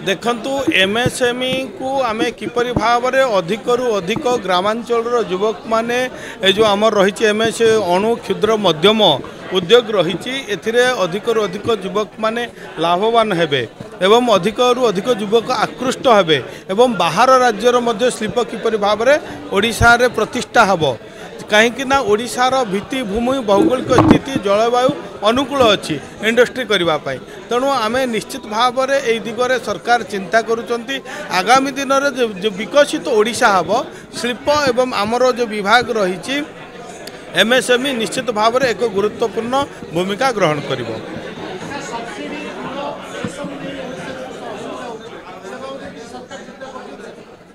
देखंतु एमएसएमई को आम किपरि भाव में अधिकरू अधिक ग्रामांचल युवक माने जो आमर रही एमएस अणु क्षुद्र मध्यम उद्योग रही अधिकरू अधिक युवक माने लाभवान हेबे एवं अधिकरू अधिक युवक आकृष्ट हेबे एवं बाहर राज्यर मध्य शिल्प किपरि भाव में ओडिशा रे प्रतिष्ठा हबो कहीं ओडिशार भित्तिभूमि भौगोलिक स्थिति जलवायु अनुकूल अच्छी इंडस्ट्री करने तेणु आम निश्चित भाव में यही दिगरे सरकार चिंता करुँच आगामी दिन में जो विकसित ओडिशा हम शिल्प एवं आमर जो विभाग रही एमएसएमई निश्चित भाव में एक गुरुत्वपूर्ण भूमिका ग्रहण करिबो।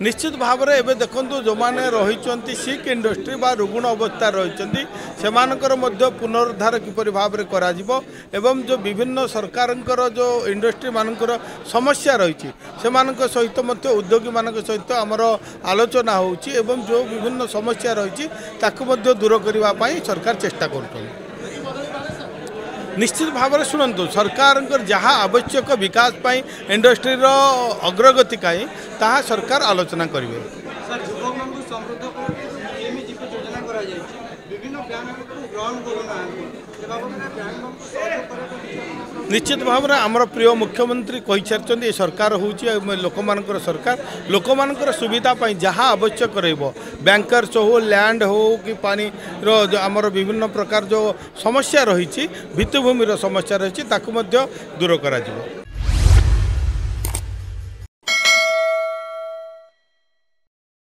निश्चित भाव में एवं देखु जो मैंने रही सिक इंडस्ट्री बा रुग्ण अवस्था रही पुनरुद्धार किपरि भाव में करा एवं जो विभिन्न सरकार जो इंडस्ट्री मानकर समस्या रही सहित उद्योगी मान सहित आमर आलोचना होची एवं जो विभिन्न समस्या रही दूर करने सरकार चेष्टा कर निश्चित भाव में शुणु सरकार जहाँ आवश्यक विकास पाई इंडस्ट्री अग्रगति कहीं ताहा सरकार आलोचना करेंगे। निश्चित भाव में आमर प्रिय मुख्यमंत्री कही सारी सरकार हूँ लोक सरकार लोक सुविधा जहाँ आवश्यक बैंकर्स हो लैंड हो कि पानी आमर विभिन्न प्रकार जो समस्या रही भित्तिभूमि समस्या रही दूर करा।